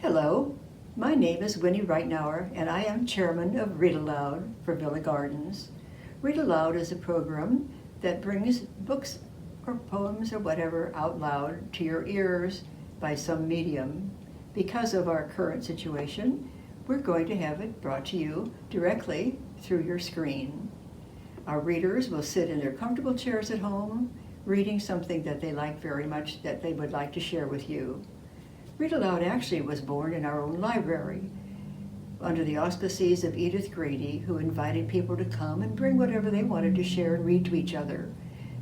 Hello, my name is Winnie Reitnauer, and I am chairman of Read Aloud for Villa Gardens. Read Aloud is a program that brings books or poems or whatever out loud to your ears by some medium. Because of our current situation, we're going to have it brought to you directly through your screen. Our readers will sit in their comfortable chairs at home, reading something that they like very much that they would like to share with you. Read Aloud actually was born in our own library under the auspices of Edith Grady, who invited people to come and bring whatever they wanted to share and read to each other.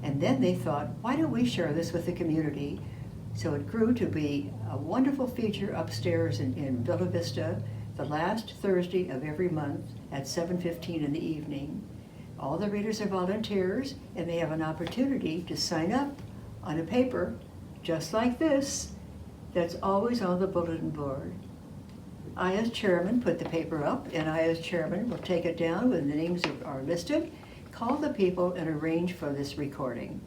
And then they thought, why don't we share this with the community? So it grew to be a wonderful feature upstairs in Villa Vista, the last Thursday of every month at 7:15 in the evening. All the readers are volunteers, and they have an opportunity to sign up on a paper just like this that's always on the bulletin board. I, as chairman, put the paper up, and I, as chairman, will take it down when the names are listed, call the people, and arrange for this recording.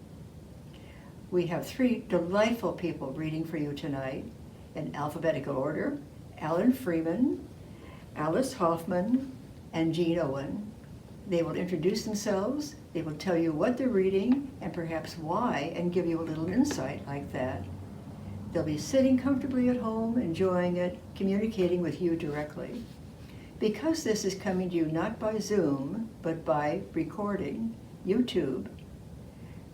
We have 3 delightful people reading for you tonight in alphabetical order: Alan Freeman, Alice Hoffman, and Jean Owen. They will introduce themselves, they will tell you what they're reading, and perhaps why, and give you a little insight like that. They'll be sitting comfortably at home, enjoying it, communicating with you directly. Because this is coming to you not by Zoom, but by recording, YouTube,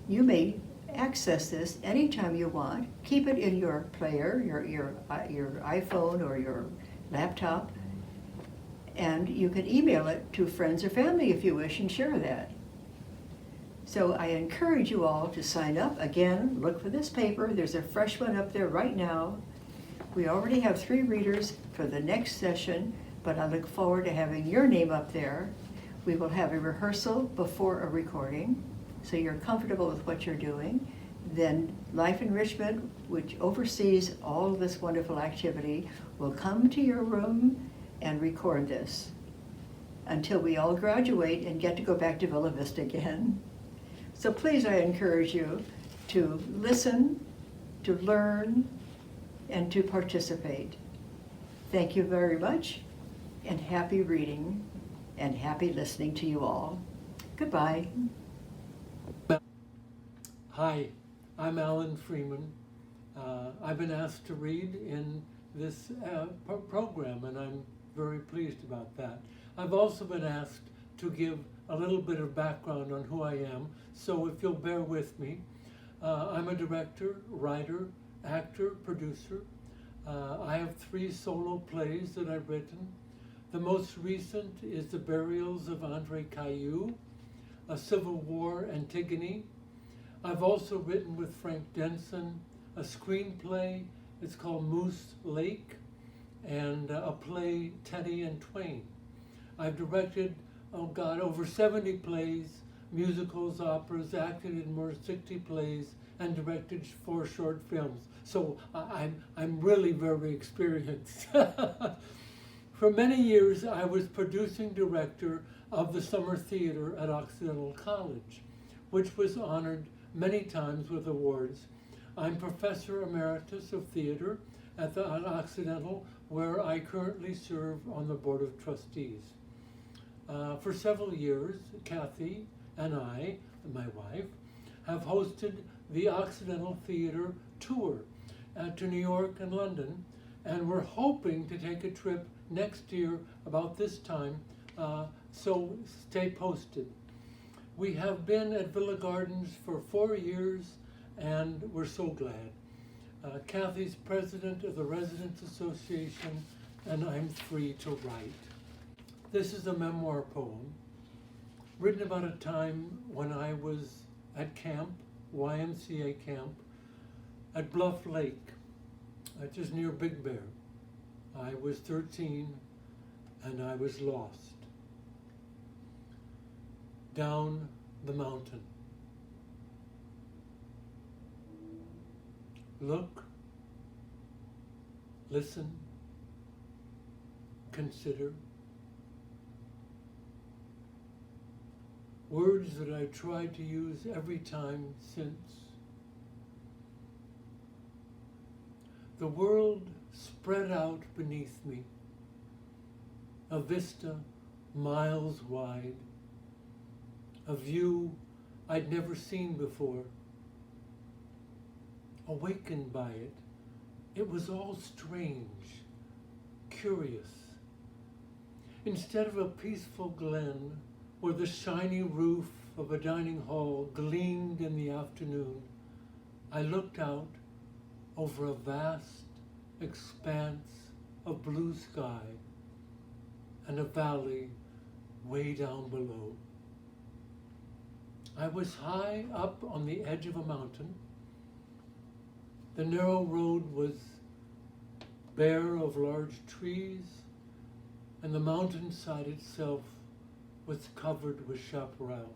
you may access this anytime you want. Keep it in your player, your iPhone or your laptop, and you can email it to friends or family if you wish and share that. So I encourage you all to sign up. Again, look for this paper. There's a fresh one up there right now. We already have 3 readers for the next session, but I look forward to having your name up there. We will have a rehearsal before a recording, so you're comfortable with what you're doing. Then Life Enrichment, which oversees all this wonderful activity, will come to your room and record this until we all graduate and get to go back to Villa Vista again. So please, I encourage you to listen, to learn, and to participate. Thank you very much, and happy reading, and happy listening to you all. Goodbye. Hi, I'm Alan Freeman. I've been asked to read in this program, and I'm very pleased about that. I've also been asked to give a little bit of background on who I am, so if you'll bear with me. I'm a director, writer, actor, producer. I have 3 solo plays that I've written. The most recent is The Burials of Andre Caillou, a Civil War Antigone. I've also written with Frank Denson a screenplay. It's called Moose Lake, and a play, Teddy and Twain. I've directed, over 70 plays, musicals, operas, acted in more 60 plays, and directed 4 short films. So I'm really very experienced. For many years, I was producing director of the summer theater at Occidental College, which was honored many times with awards. I'm professor emeritus of theater at Occidental, where I currently serve on the board of trustees. For several years, Kathy and I, my wife, have hosted the Occidental Theater Tour to New York and London, and we're hoping to take a trip next year about this time, so stay posted. We have been at Villa Gardens for 4 years, and we're so glad. Kathy's president of the Residents Association, and I'm free to write. This is a memoir poem written about a time when I was at camp, YMCA camp, at Bluff Lake, just near Big Bear. I was 13 and I was lost. Down the mountain. Look, listen, consider. Words that I tried to use every time since. The world spread out beneath me, a vista miles wide, a view I'd never seen before. Awakened by it, it was all strange, curious. Instead of a peaceful glen where the shiny roof of a dining hall gleamed in the afternoon, I looked out over a vast expanse of blue sky and a valley way down below. I was high up on the edge of a mountain. The narrow road was bare of large trees, and the mountainside itself was covered with chaparral.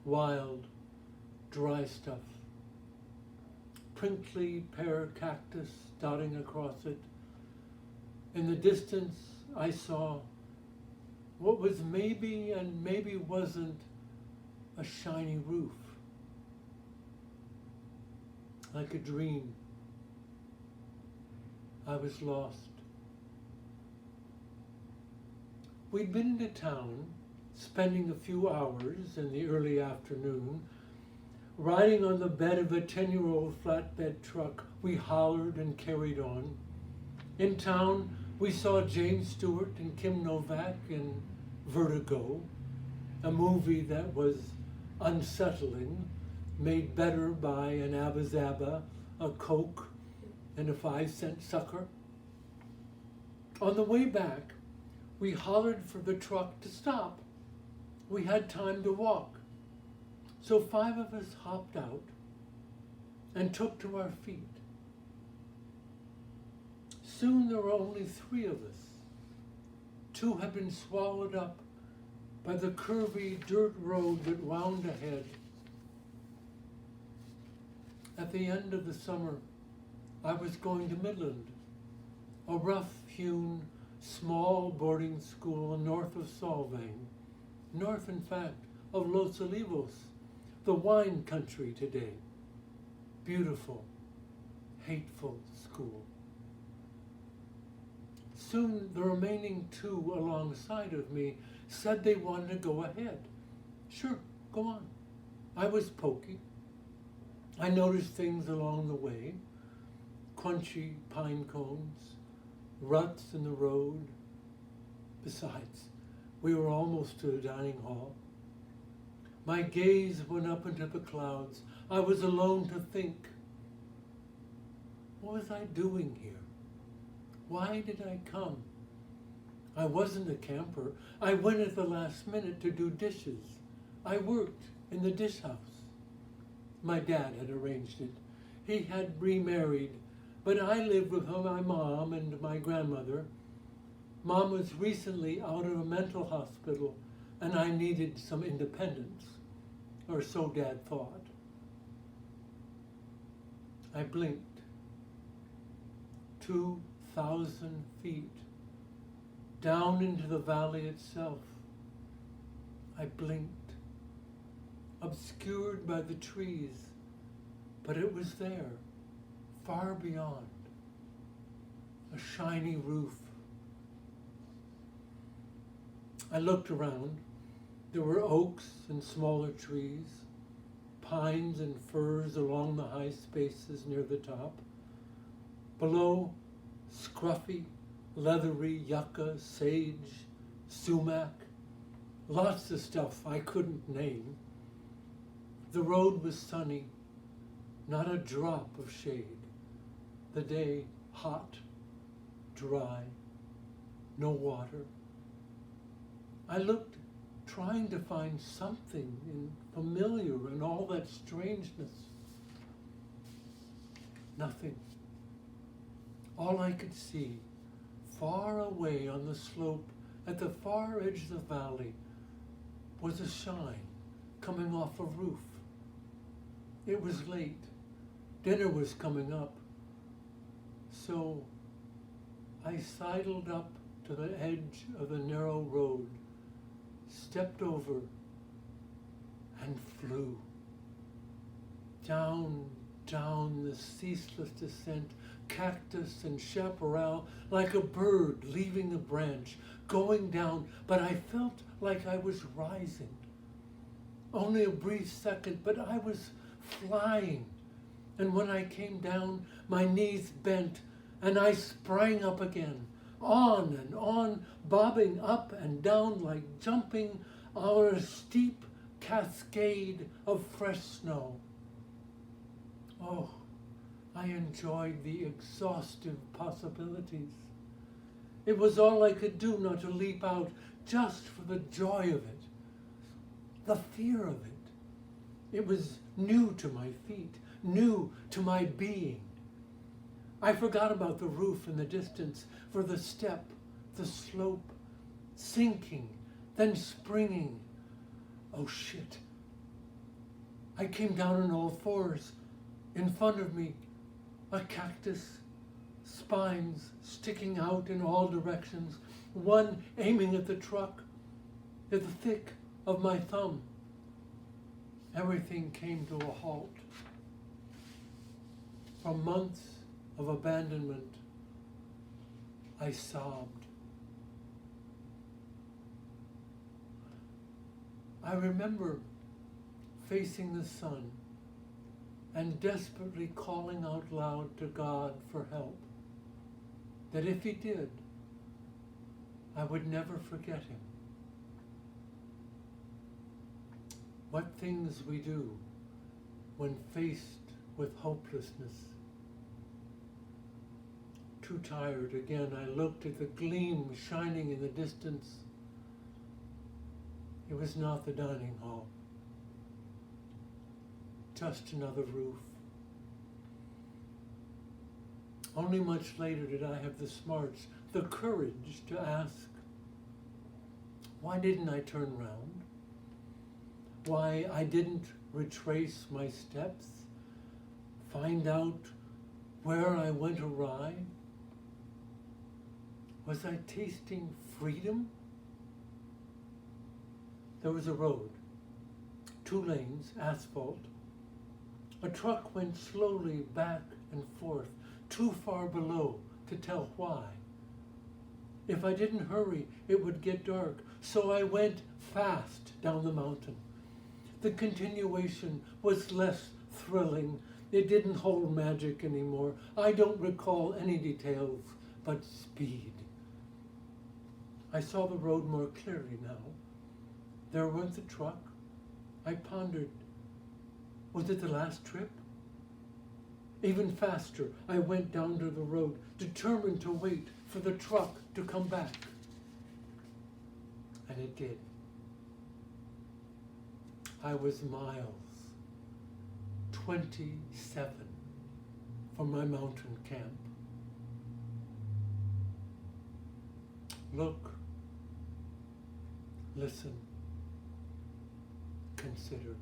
Wild, dry stuff. Prickly pear cactus dotting across it. In the distance, I saw what was maybe and maybe wasn't a shiny roof. Like a dream. I was lost. We'd been into town, spending a few hours in the early afternoon. Riding on the bed of a 10-year-old flatbed truck, we hollered and carried on. In town, we saw James Stewart and Kim Novak in Vertigo, a movie that was unsettling, made better by an Abba Zaba, a Coke, and a 5-cent sucker. On the way back, we hollered for the truck to stop. We had time to walk. So 5 of us hopped out and took to our feet. Soon there were only 3 of us. 2 had been swallowed up by the curvy dirt road that wound ahead. At the end of the summer, I was going to Midland, a rough-hewn, small boarding school north of Solvang, north, in fact, of Los Olivos, the wine country today. Beautiful, hateful school. Soon the remaining 2 alongside of me said they wanted to go ahead. Sure, go on. I was pokey. I noticed things along the way, crunchy pine cones, ruts in the road. Besides, we were almost to the dining hall. My gaze went up into the clouds. I was alone to think. What was I doing here? Why did I come? I wasn't a camper. I went at the last minute to do dishes. I worked in the dish house. My dad had arranged it. He had remarried, but I lived with my mom and my grandmother. Mom was recently out of a mental hospital, and I needed some independence, or so Dad thought. I blinked. 2,000 feet down into the valley itself. I blinked, obscured by the trees, but it was there, far beyond, a shiny roof. I looked around. There were oaks and smaller trees, pines and firs along the high spaces near the top. Below, scruffy, leathery yucca, sage, sumac, lots of stuff I couldn't name. The road was sunny, not a drop of shade. The day hot, dry, no water. I looked, trying to find something familiar in all that strangeness. Nothing. All I could see, far away on the slope at the far edge of the valley, was a shine coming off a roof. It was late. Dinner was coming up. So I sidled up to the edge of the narrow road, stepped over, and flew. Down, down the ceaseless descent, cactus and chaparral, like a bird leaving the branch, going down, but I felt like I was rising. Only a brief second, but I was flying. And when I came down, my knees bent, and I sprang up again, on and on, bobbing up and down like jumping over a steep cascade of fresh snow. Oh, I enjoyed the exhaustive possibilities. It was all I could do not to leap out just for the joy of it, the fear of it. It was new to my feet, new to my being. I forgot about the roof in the distance for the step, the slope, sinking, then springing. Oh shit. I came down on all fours. In front of me, a cactus, spines sticking out in all directions, one aiming at the truck, at the thick of my thumb. Everything came to a halt. From months of abandonment, I sobbed. I remember facing the sun and desperately calling out loud to God for help, that if he did, I would never forget him. What things we do when faced with hopelessness. Too tired again, I looked at the gleam shining in the distance. It was not the dining hall, just another roof. Only much later did I have the smarts, the courage to ask, why didn't I turn round? Why I didn't retrace my steps, find out where I went awry? Was I tasting freedom? There was a road, 2 lanes, asphalt. A truck went slowly back and forth, too far below to tell why. If I didn't hurry, it would get dark, so I went fast down the mountain. The continuation was less thrilling. It didn't hold magic anymore. I don't recall any details, but speed. I saw the road more clearly now. There went the truck. I pondered, was it the last trip? Even faster, I went down to the road, determined to wait for the truck to come back. And it did. I was miles, 27, from my mountain camp. Look, listen, consider.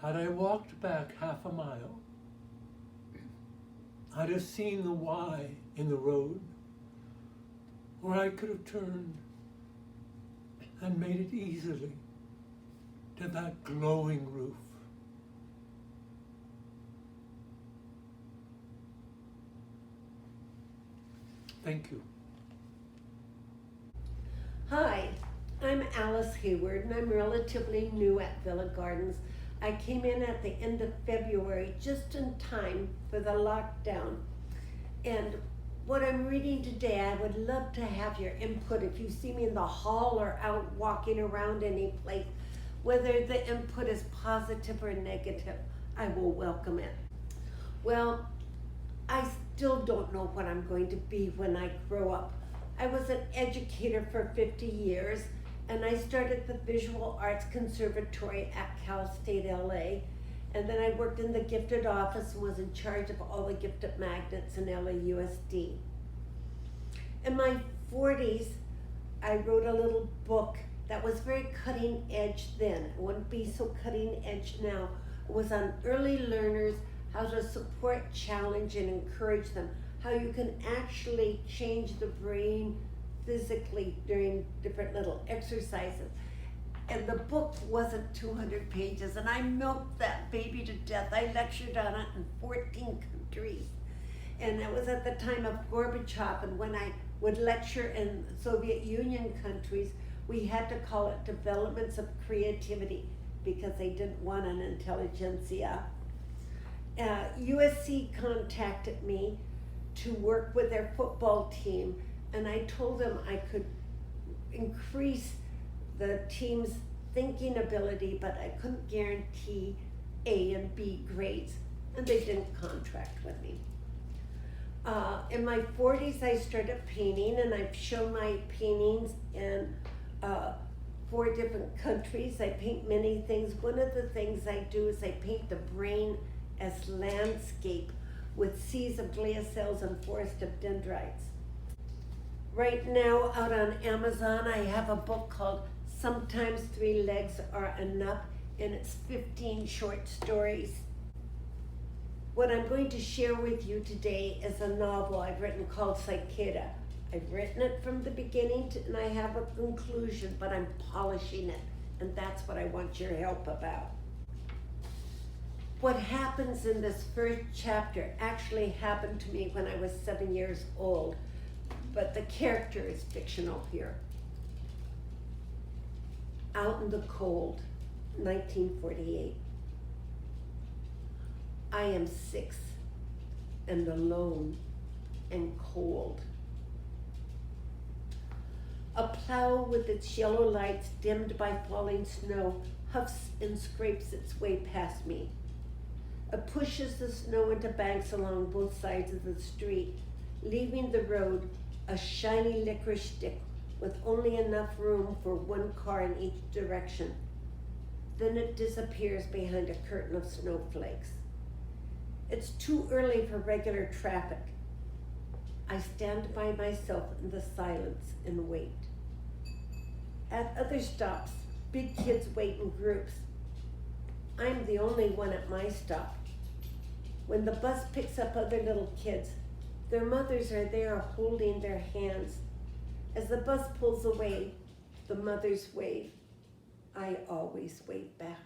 Had I walked back half a mile, I'd have seen the Y in the road, or I could have turned and made it easily to that glowing roof. Thank you. Hi, I'm Alice Hayward, and I'm relatively new at Villa Gardens. I came in at the end of February, just in time for the lockdown. And what I'm reading today, I would love to have your input. If you see me in the hall or out walking around any place, whether the input is positive or negative, I will welcome it. Well, I still don't know what I'm going to be when I grow up. I was an educator for 50 years, and I started the Visual Arts Conservatory at Cal State LA. And then I worked in the gifted office and was in charge of all the gifted magnets in LAUSD. In my 40s, I wrote a little book that was very cutting edge then. It wouldn't be so cutting edge now. It was on early learners, how to support, challenge, and encourage them, how you can actually change the brain physically during different little exercises. And the book wasn't 200 pages, and I milked that baby to death. I lectured on it in 14 countries. And it was at the time of Gorbachev, and when I would lecture in Soviet Union countries, we had to call it developments of creativity because they didn't want an intelligentsia. USC contacted me to work with their football team, and I told them I could increase the team's thinking ability, but I couldn't guarantee A and B grades, and they didn't contract with me. In my 40s, I started painting, and I've shown my paintings in 4 different countries. I paint many things. One of the things I do is I paint the brain as landscape with seas of glial cells and forest of dendrites. Right now, out on Amazon, I have a book called Sometimes 3 Legs Are Enough, and it's 15 short stories. What I'm going to share with you today is a novel I've written called Cicada. I've written it from the beginning and I have a conclusion, but I'm polishing it, and that's what I want your help about. What happens in this first chapter actually happened to me when I was 7 years old, but the character is fictional here. Out in the cold, 1948. I am 6 and alone and cold. A plow with its yellow lights dimmed by falling snow huffs and scrapes its way past me. It pushes the snow into banks along both sides of the street, leaving the road a shiny licorice stick with only enough room for 1 car in each direction. Then it disappears behind a curtain of snowflakes. It's too early for regular traffic. I stand by myself in the silence and wait. At other stops, big kids wait in groups. I'm the only one at my stop. When the bus picks up other little kids, their mothers are there holding their hands. As the bus pulls away, the mothers wave. I always wave back.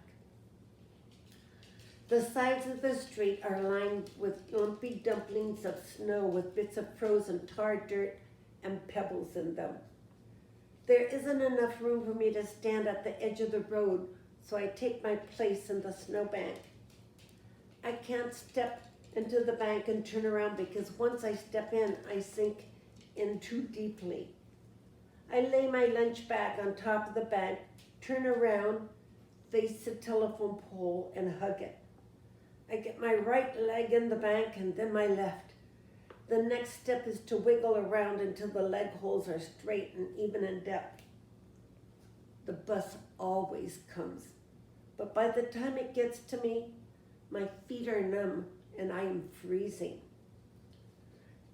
The sides of the street are lined with lumpy dumplings of snow with bits of frozen tar dirt and pebbles in them. There isn't enough room for me to stand at the edge of the road, so I take my place in the snowbank. I can't step into the bank and turn around because once I step in, I sink in too deeply. I lay my lunch bag on top of the bank, turn around, face the telephone pole, and hug it. I get my right leg in the bank and then my left. The next step is to wiggle around until the leg holes are straight and even in depth. The bus always comes, but by the time it gets to me, my feet are numb and I am freezing.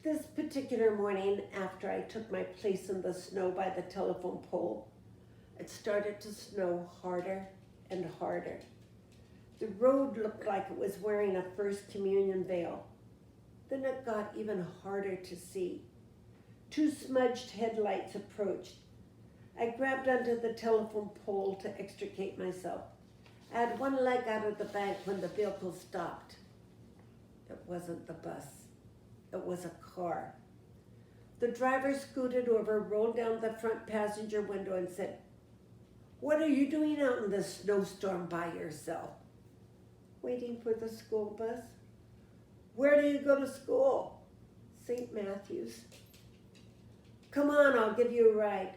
This particular morning, after I took my place in the snow by the telephone pole, it started to snow harder and harder. The road looked like it was wearing a First Communion veil. Then it got even harder to see. 2 smudged headlights approached. I grabbed onto the telephone pole to extricate myself. I had 1 leg out of the bank when the vehicle stopped. It wasn't the bus. It was a car. The driver scooted over, rolled down the front passenger window and said, "What are you doing out in this snowstorm by yourself?" "Waiting for the school bus." "Where do you go to school?" "St. Matthew's." "Come on, I'll give you a ride."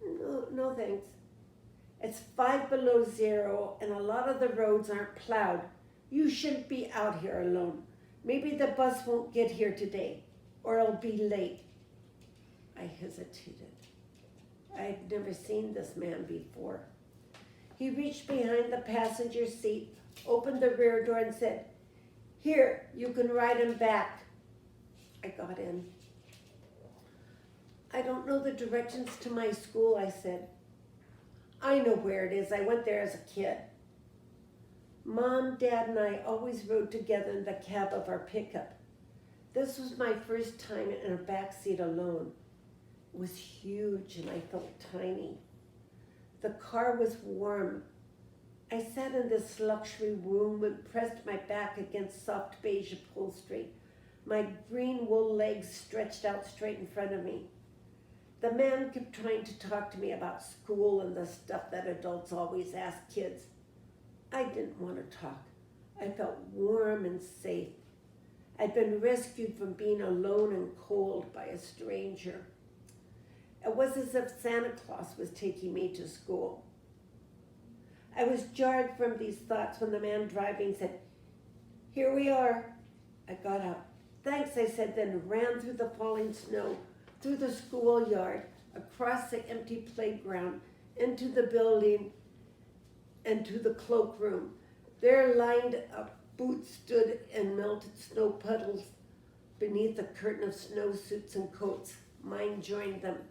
No thanks. It's 5 below 0 and a lot of the roads aren't plowed. You shouldn't be out here alone. Maybe the bus won't get here today, or it'll be late. I hesitated. I'd never seen this man before. He reached behind the passenger seat, opened the rear door and said, "Here, you can ride him back." I got in. "I don't know the directions to my school," I said. "I know where it is. I went there as a kid." Mom, Dad, and I always rode together in the cab of our pickup. This was my first time in a back seat alone. It was huge and I felt tiny. The car was warm. I sat in this luxury room and pressed my back against soft beige upholstery, my green wool legs stretched out straight in front of me. The man kept trying to talk to me about school and the stuff that adults always ask kids. I didn't want to talk. I felt warm and safe. I'd been rescued from being alone and cold by a stranger. It was as if Santa Claus was taking me to school. I was jarred from these thoughts when the man driving said, "Here we are." I got up. "Thanks," I said, then ran through the falling snow, through the schoolyard, across the empty playground, into the building, and to the cloakroom. There, lined up, boots stood in melted snow puddles beneath a curtain of snowsuits and coats. Mine joined them.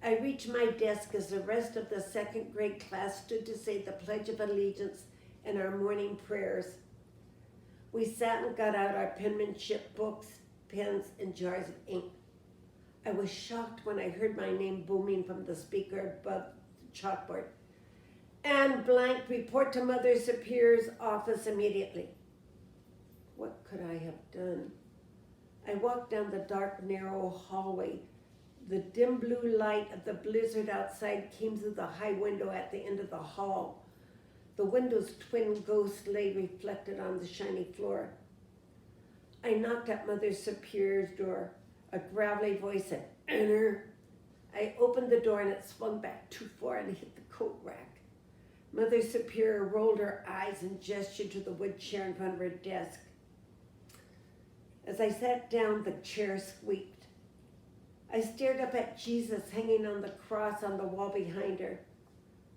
I reached my desk as the rest of the second grade class stood to say the Pledge of Allegiance and our morning prayers. We sat and got out our penmanship books, pens, and jars of ink. I was shocked when I heard my name booming from the speaker above the chalkboard. "Anne Blank, report to Mother Superior's office immediately." What could I have done? I walked down the dark, narrow hallway. The dim blue light of the blizzard outside came through the high window at the end of the hall. The window's twin ghosts lay reflected on the shiny floor. I knocked at Mother Superior's door. A gravelly voice said, "Enter." I opened the door and it swung back too far and hit the coat rack. Mother Superior rolled her eyes and gestured to the wood chair in front of her desk. As I sat down, the chair squeaked. I stared up at Jesus hanging on the cross on the wall behind her.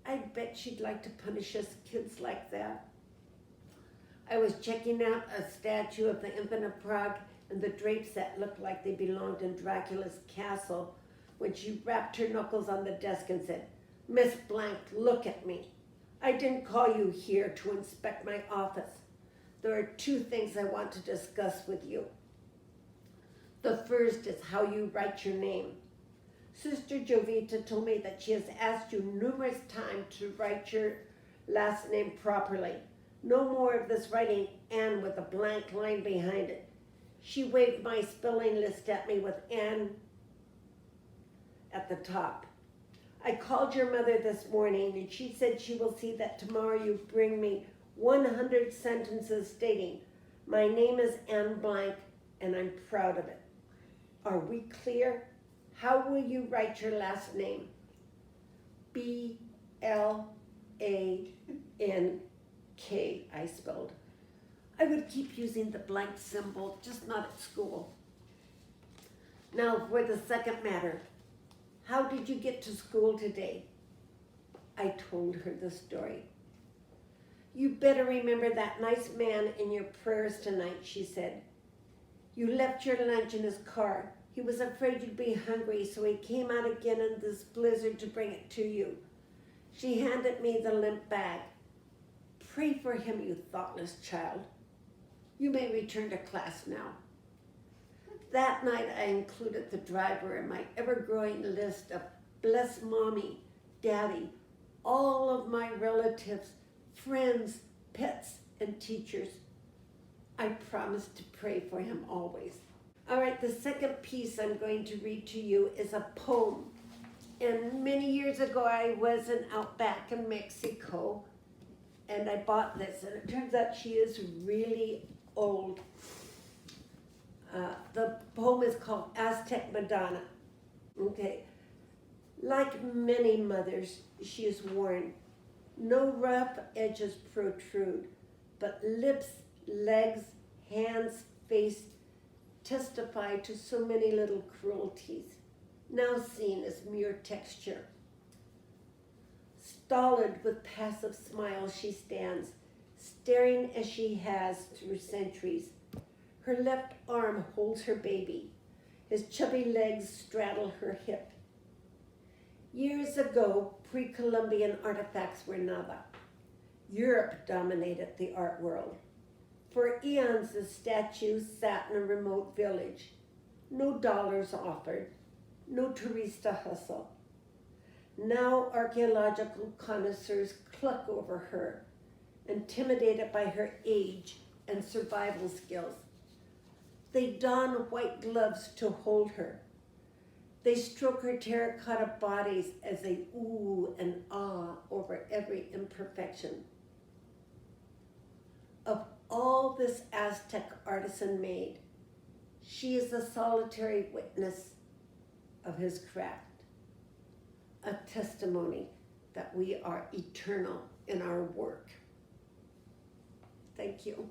I bet she'd like to punish us kids like that. I was checking out a statue of the Infant of Prague and the drapes that looked like they belonged in Dracula's castle when she rapped her knuckles on the desk and said, "Miss Blank, look at me. I didn't call you here to inspect my office. There are two things I want to discuss with you. The first is how you write your name. Sister Jovita told me that she has asked you numerous times to write your last name properly. No more of this writing Anne with a blank line behind it. She waved my spelling list at me with Anne at the top. I called your mother this morning and she said she will see that tomorrow you bring me 100 sentences stating, 'My name is Anne Blank and I'm proud of it.' Are we clear? How will you write your last name?" B-L-A-N-K, I spelled. I would keep using the blank symbol, just not at school. Now for the second matter. How did you get to school today? I told her the story. "You better remember that nice man in your prayers tonight," she said. "You left your lunch in his car. He was afraid you'd be hungry, so he came out again in this blizzard to bring it to you." She handed me the limp bag. "Pray for him, you thoughtless child. You may return to class now." That night I included the driver in my ever-growing list of bless Mommy, Daddy, all of my relatives, friends, pets, and teachers. I promised to pray for him always. All right, the second piece I'm going to read to you is a poem. And many years ago, I was in Outback in Mexico, and I bought this, and it turns out she is really old. The poem is called Aztec Madonna. Okay. Like many mothers, she is worn. No rough edges protrude, but lips, legs, hands, face testify to so many little cruelties, now seen as mere texture. Stolid with passive smile she stands, staring as she has through centuries. Her left arm holds her baby. His chubby legs straddle her hip. Years ago, pre-Columbian artifacts were nada. Europe dominated the art world. For eons, the statue sat in a remote village. No dollars offered, no tourista hustle. Now archaeological connoisseurs cluck over her, intimidated by her age and survival skills. They don white gloves to hold her. They stroke her terracotta bodies as they ooh and ah over every imperfection. Of all this Aztec artisan made, she is a solitary witness of his craft, a testimony that we are eternal in our work. Thank you.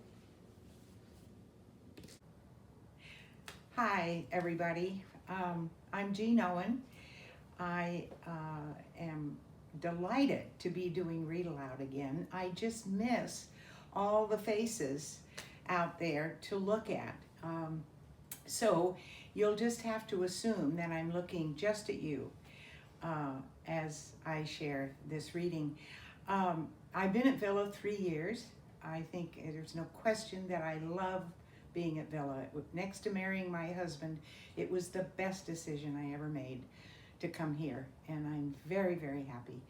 Hi, everybody. I'm Jean Owen. I am delighted to be doing Read Aloud again. I just miss all the faces out there to look at. So you'll just have to assume that I'm looking just at you as I share this reading. I've been at Villa 3 years. I think there's no question that I love being at Villa. Next to marrying my husband, it was the best decision I ever made to come here, and I'm very, very happy.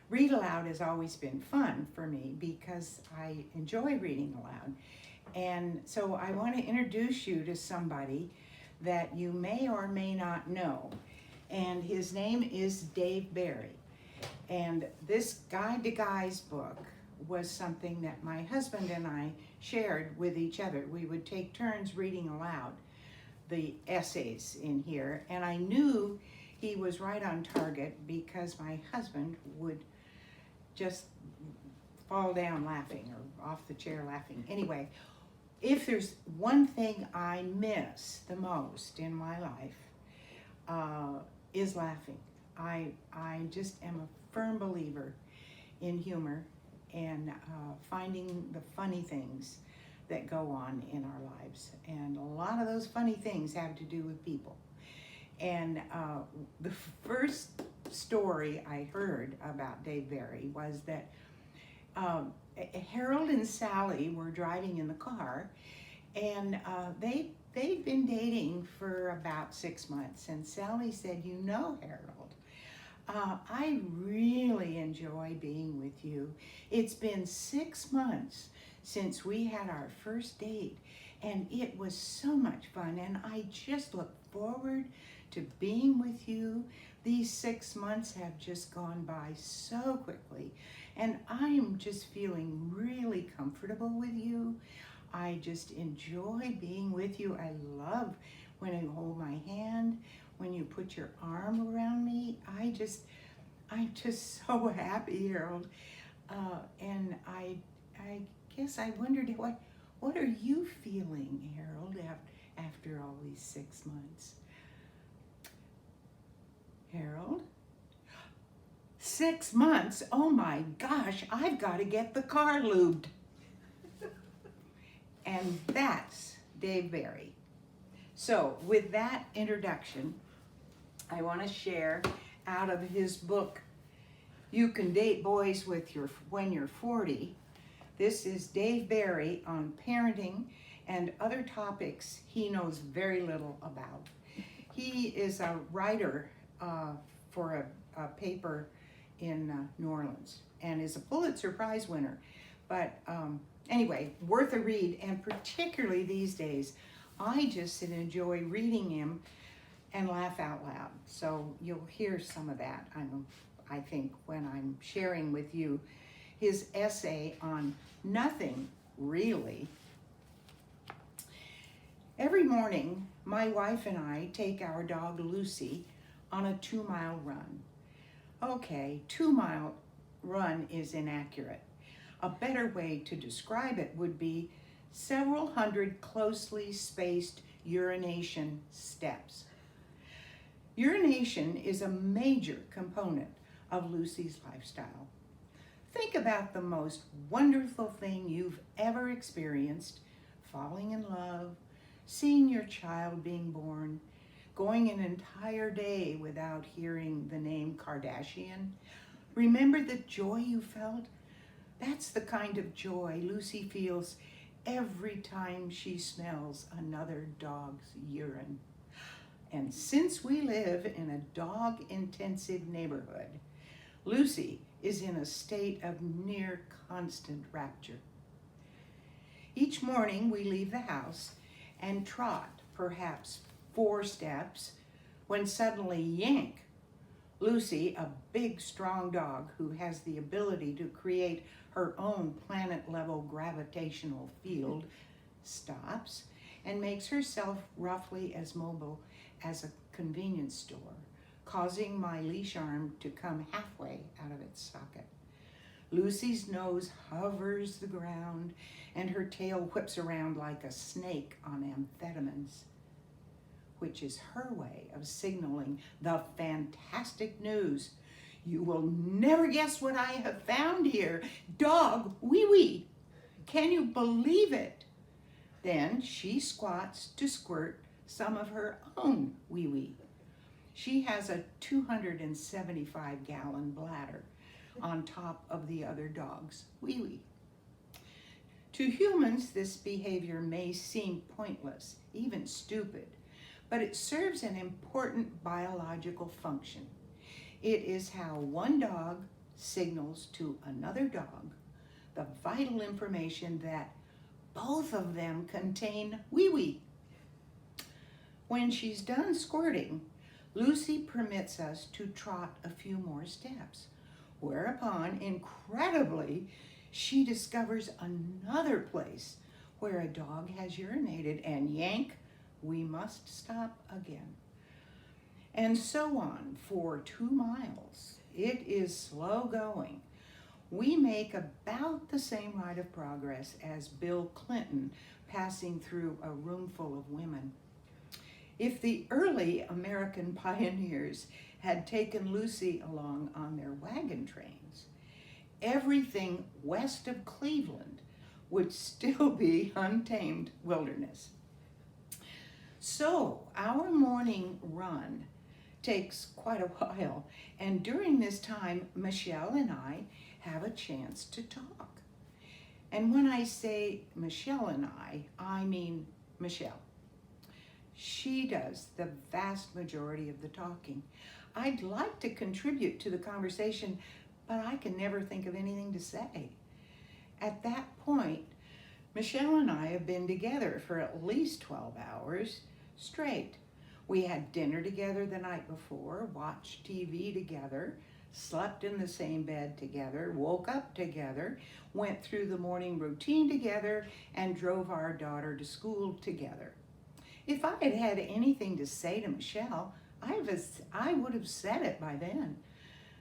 Read Aloud has always been fun for me because I enjoy reading aloud. And so I want to introduce you to somebody that you may or may not know. And his name is Dave Barry. And this Guide to Guys book was something that my husband and I shared with each other. We would take turns reading aloud the essays in here. And I knew he was right on target because my husband would just fall down laughing or off the chair laughing. Anyway, if there's one thing I miss the most in my life, is laughing. I just am a firm believer in humor and finding the funny things that go on in our lives. And a lot of those funny things have to do with people. And the first story I heard about Dave Barry was that Harold and Sally were driving in the car, and they'd been dating for about 6 months. And Sally said, "You know, Harold, I really enjoy being with you. It's been 6 months since we had our first date, and it was so much fun, and I just look forward to being with you. These 6 months have just gone by so quickly, and I'm just feeling really comfortable with you. I just enjoy being with you. I love when you hold my hand, when you put your arm around me. I'm just so happy, Harold." And I guess I wondered, what are you feeling, Harold, after all these 6 months? Harold? 6 months? Oh my gosh, I've got to get the car lubed. And that's Dave Barry. So with that introduction, I want to share out of his book, You Can Date Boys When You're 40. This is Dave Barry on parenting and other topics he knows very little about. He is a writer for a paper in New Orleans and is a Pulitzer Prize winner. But anyway, worth a read, and particularly these days, I just enjoy reading him and laugh out loud. So you'll hear some of that, I think, when I'm sharing with you his essay on Nothing Really. Every morning, my wife and I take our dog Lucy on a 2-mile run. Okay, 2-mile run is inaccurate. A better way to describe it would be several hundred closely spaced urination steps. Urination is a major component of Lucy's lifestyle. Think about the most wonderful thing you've ever experienced: falling in love, seeing your child being born, going an entire day without hearing the name Kardashian. Remember the joy you felt? That's the kind of joy Lucy feels every time she smells another dog's urine. And since we live in a dog-intensive neighborhood, Lucy is in a state of near constant rapture. Each morning we leave the house and trot perhaps 4 steps when suddenly yank. Lucy, a big strong dog who has the ability to create her own planet-level gravitational field, stops and makes herself roughly as mobile as a convenience store, causing my leash arm to come halfway out of its socket. Lucy's nose hovers the ground and her tail whips around like a snake on amphetamines, which is her way of signaling the fantastic news. You will never guess what I have found here. Dog wee-wee. Can you believe it? Then she squats to squirt some of her own wee-wee. She has a 275-gallon bladder on top of the other dog's wee-wee. To humans, this behavior may seem pointless, even stupid, but it serves an important biological function. It is how one dog signals to another dog the vital information that both of them contain wee-wee. When she's done squirting, Lucy permits us to trot a few more steps, whereupon, incredibly, she discovers another place where a dog has urinated, and yank, we must stop again. And so on for 2 miles. It is slow going. We make about the same rate of progress as Bill Clinton passing through a room full of women. If the early American pioneers had taken Lucy along on their wagon trains, everything west of Cleveland would still be untamed wilderness. So our morning run takes quite a while, and during this time, Michelle and I have a chance to talk. And when I say Michelle and I mean Michelle. She does the vast majority of the talking. I'd like to contribute to the conversation, but I can never think of anything to say. At that point, Michelle and I have been together for at least 12 hours straight. We had dinner together the night before, watched TV together, slept in the same bed together, woke up together, went through the morning routine together, and drove our daughter to school together. If I had had anything to say to Michelle, I would have said it by then.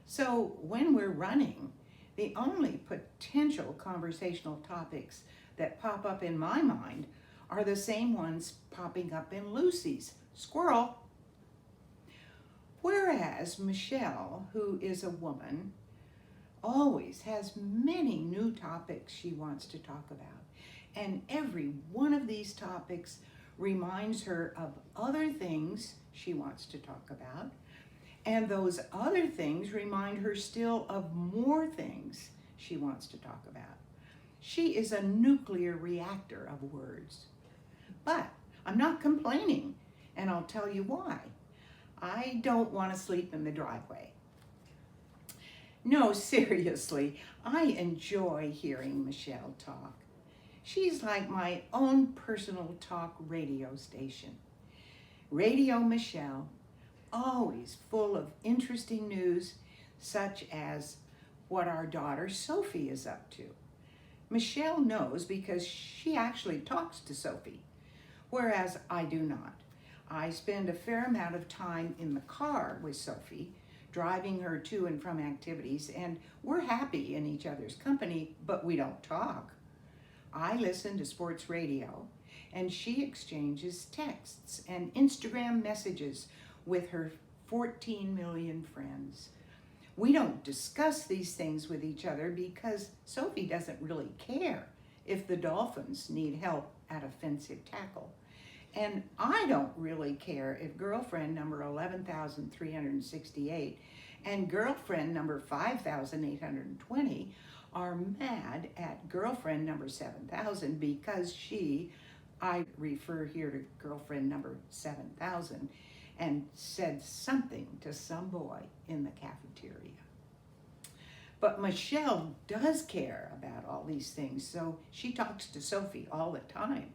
So when we're running, the only potential conversational topics that pop up in my mind are the same ones popping up in Lucy's. Squirrel. Whereas Michelle, who is a woman, always has many new topics she wants to talk about. And every one of these topics reminds her of other things she wants to talk about. And those other things remind her still of more things she wants to talk about. She is a nuclear reactor of words. But I'm not complaining, and I'll tell you why. I don't want to sleep in the driveway. No, seriously, I enjoy hearing Michelle talk. She's like my own personal talk radio station. Radio Michelle, always full of interesting news, such as what our daughter Sophie is up to. Michelle knows because she actually talks to Sophie, whereas I do not. I spend a fair amount of time in the car with Sophie, driving her to and from activities, and we're happy in each other's company, but we don't talk. I listen to sports radio, and she exchanges texts and Instagram messages with her 14 million friends. We don't discuss these things with each other because Sophie doesn't really care if the Dolphins need help at offensive tackle. And I don't really care if girlfriend number 11,368 and girlfriend number 5,820 are mad at girlfriend number 7,000 because I refer here to girlfriend number 7,000, and said something to some boy in the cafeteria. But Michelle does care about all these things, so she talks to Sophie all the time,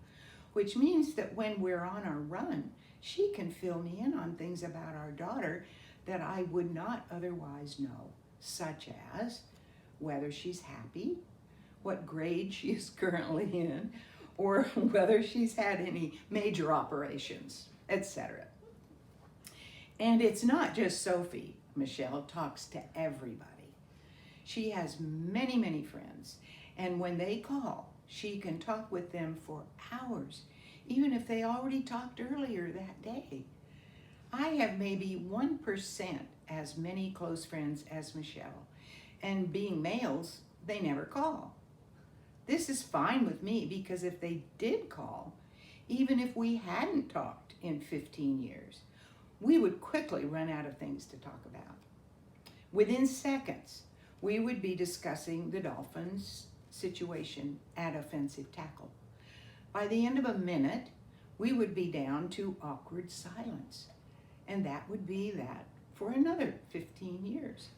which means that when we're on our run, she can fill me in on things about our daughter that I would not otherwise know, such as whether she's happy, what grade she is currently in, or whether she's had any major operations, etc. And it's not just Sophie. Michelle talks to everybody. She has many, many friends, and when they call, she can talk with them for hours, even if they already talked earlier that day. I have maybe 1% as many close friends as Michelle, and being males, they never call. This is fine with me because if they did call, even if we hadn't talked in 15 years, we would quickly run out of things to talk about. Within seconds, we would be discussing the Dolphins' situation at offensive tackle. By the end of a minute, we would be down to awkward silence, and that would be that for another 15 years.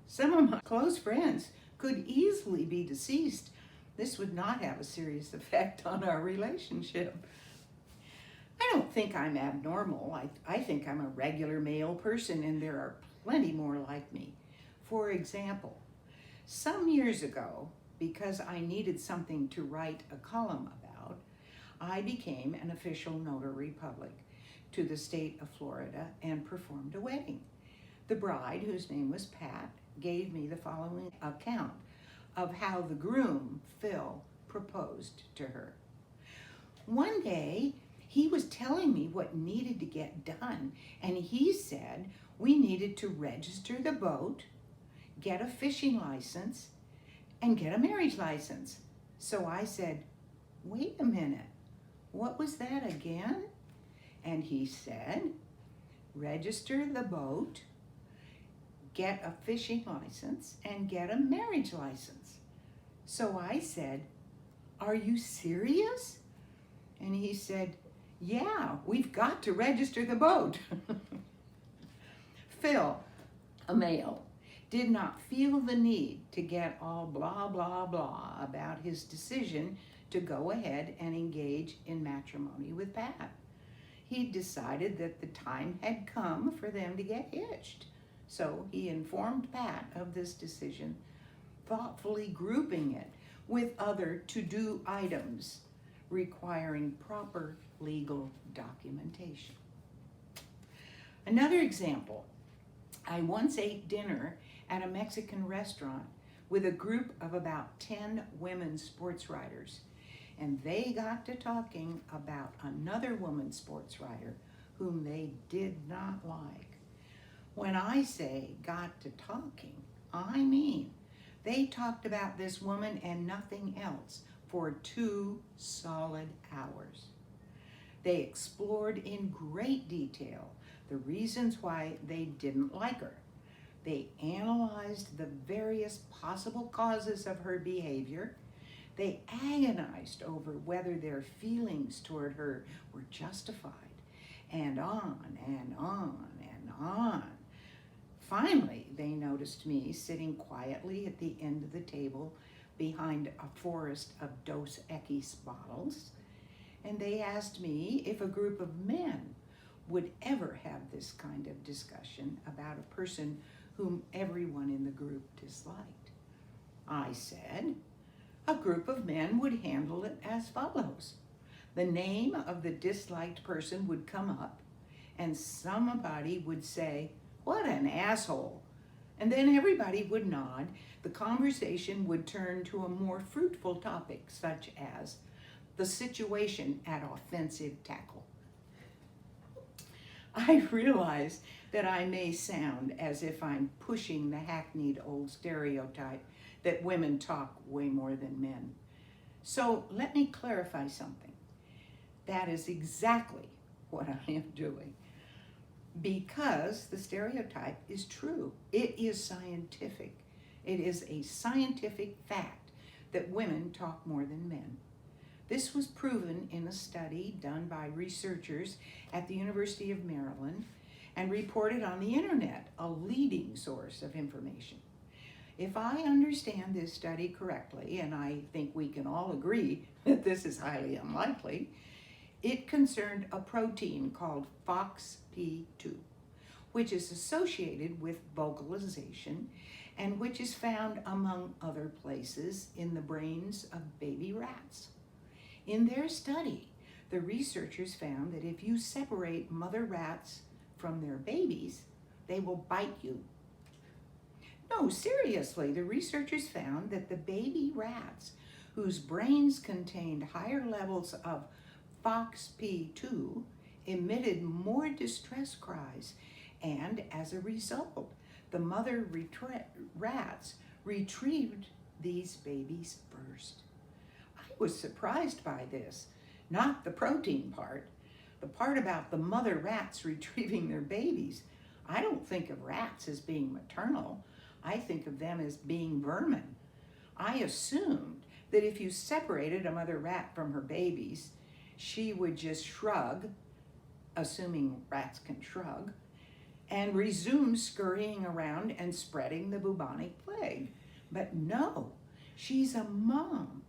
Some of my close friends could easily be deceased. This would not have a serious effect on our relationship. I don't think I'm abnormal. I think I'm a regular male person, and there are plenty more like me. For example, some years ago, because I needed something to write a column about, I became an official notary public to the state of Florida and performed a wedding. The bride, whose name was Pat, gave me the following account of how the groom, Phil, proposed to her. One day, he was telling me what needed to get done, and he said we needed to register the boat, get a fishing license, and get a marriage license. So I said, wait a minute, what was that again? And he said, register the boat, get a fishing license, and get a marriage license. So I said, are you serious? And he said, yeah, we've got to register the boat. Phil, a male, did not feel the need to get all blah, blah, blah about his decision to go ahead and engage in matrimony with Pat. He decided that the time had come for them to get hitched. So he informed Pat of this decision, thoughtfully grouping it with other to-do items requiring proper legal documentation. Another example, I once ate dinner at a Mexican restaurant with a group of about 10 women sports writers, and they got to talking about another woman sports writer whom they did not like. When I say got to talking, I mean they talked about this woman and nothing else for 2 solid hours. They explored in great detail the reasons why they didn't like her. They analyzed the various possible causes of her behavior. They agonized over whether their feelings toward her were justified, and on and on and on. Finally, they noticed me sitting quietly at the end of the table behind a forest of Dos Equis bottles, and they asked me if a group of men would ever have this kind of discussion about a person whom everyone in the group disliked. I said, a group of men would handle it as follows. The name of the disliked person would come up, and somebody would say, what an asshole. And then everybody would nod. The conversation would turn to a more fruitful topic, such as the situation at offensive tackle. I realize that I may sound as if I'm pushing the hackneyed old stereotype that women talk way more than men. So let me clarify something. That is exactly what I am doing. Because the stereotype is true. It is scientific. It is a scientific fact that women talk more than men. This was proven in a study done by researchers at the University of Maryland and reported on the internet, a leading source of information. If I understand this study correctly, and I think we can all agree that this is highly unlikely, it concerned a protein called FOXP2, which is associated with vocalization and which is found among other places in the brains of baby rats. In their study, the researchers found that if you separate mother rats from their babies, they will bite you. No, seriously, the researchers found that the baby rats whose brains contained higher levels of FOXP2 emitted more distress cries, and as a result, the mother rats retrieved these babies first. I was surprised by this, not the protein part, the part about the mother rats retrieving their babies. I don't think of rats as being maternal. I think of them as being vermin. I assumed that if you separated a mother rat from her babies, she would just shrug, assuming rats can shrug, and resume scurrying around and spreading the bubonic plague. But no, she's a mom.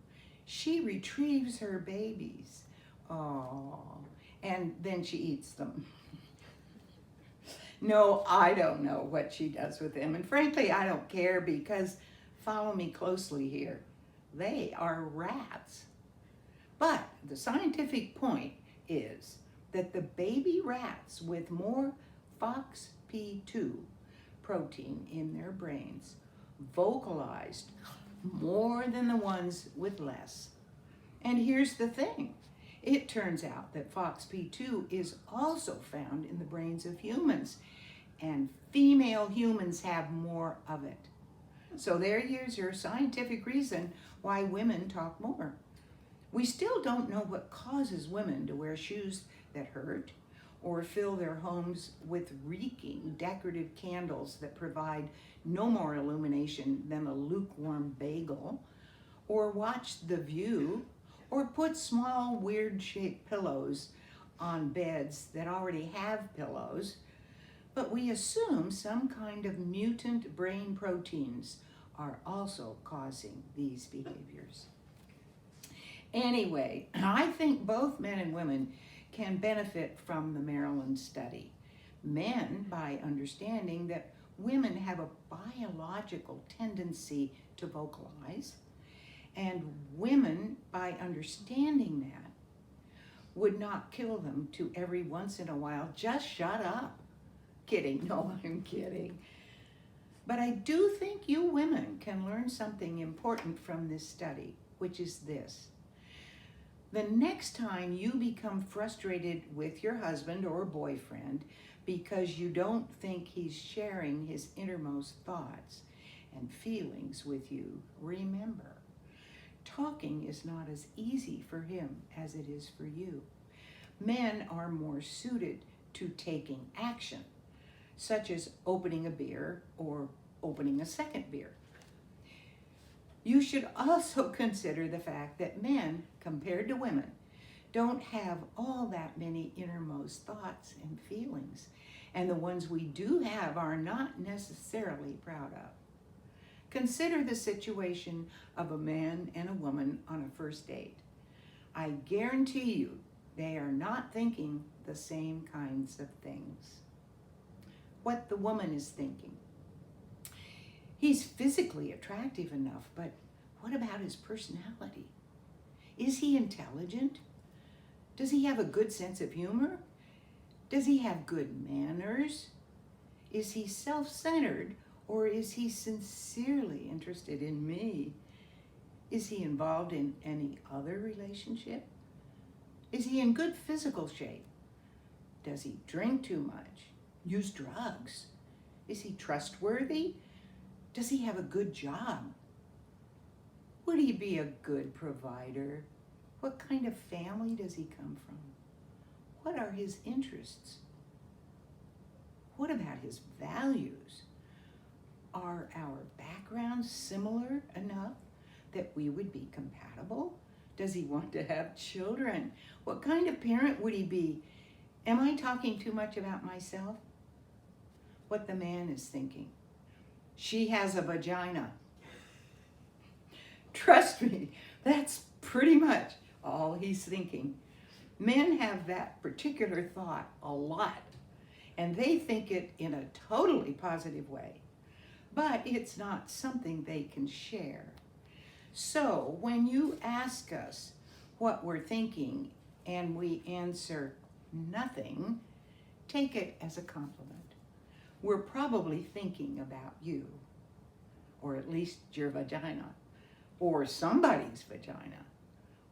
She retrieves her babies. Oh, and then she eats them. No, I don't know what she does with them. And frankly, I don't care because, follow me closely here, they are rats. But the scientific point is that the baby rats with more FOXP2 protein in their brains vocalized more than the ones with less. And here's the thing. It turns out that FOXP2 is also found in the brains of humans, and female humans have more of it. So there's your scientific reason why women talk more. We still don't know what causes women to wear shoes that hurt, or fill their homes with reeking decorative candles that provide no more illumination than a lukewarm bagel, or watch The View, or put small weird-shaped pillows on beds that already have pillows. But we assume some kind of mutant brain proteins are also causing these behaviors. Anyway, I think both men and women can benefit from the Maryland study. Men by understanding that women have a biological tendency to vocalize, and women by understanding that would not kill them to every once in a while, just shut up. Kidding, no, I'm kidding. But I do think you women can learn something important from this study, which is this. The next time you become frustrated with your husband or boyfriend because you don't think he's sharing his innermost thoughts and feelings with you, remember, talking is not as easy for him as it is for you. Men are more suited to taking action, such as opening a beer or opening a second beer. You should also consider the fact that men, compared to women, don't have all that many innermost thoughts and feelings, and the ones we do have are not necessarily proud of. Consider the situation of a man and a woman on a first date. I guarantee you they are not thinking the same kinds of things. What the woman is thinking. He's physically attractive enough, but what about his personality? Is he intelligent? Does he have a good sense of humor? Does he have good manners? Is he self-centered, or is he sincerely interested in me? Is he involved in any other relationship? Is he in good physical shape? Does he drink too much? Use drugs? Is he trustworthy? Does he have a good job? Would he be a good provider? What kind of family does he come from? What are his interests? What about his values? Are our backgrounds similar enough that we would be compatible Does he want to have children? What kind of parent would he be? Am I talking too much about myself? What the man is thinking. She has a vagina. Trust me, that's pretty much all he's thinking. Men have that particular thought a lot, and they think it in a totally positive way, but it's not something they can share. So when you ask us what we're thinking and we answer nothing, take it as a compliment. We're probably thinking about you, or at least your vagina, or somebody's vagina,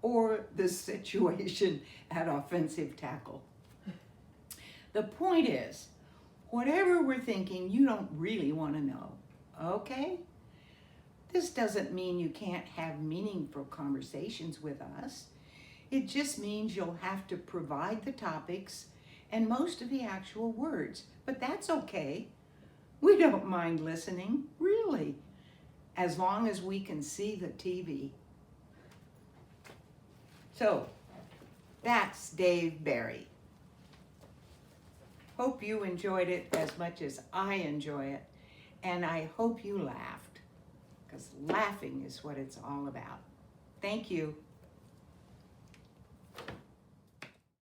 or the situation at offensive tackle. The point is, whatever we're thinking, you don't really want to know, okay? This doesn't mean you can't have meaningful conversations with us. It just means you'll have to provide the topics and most of the actual words, but that's okay. We don't mind listening, really, as long as we can see the TV. So, that's Dave Barry. Hope you enjoyed it as much as I enjoy it, and I hope you laughed, because laughing is what it's all about. Thank you.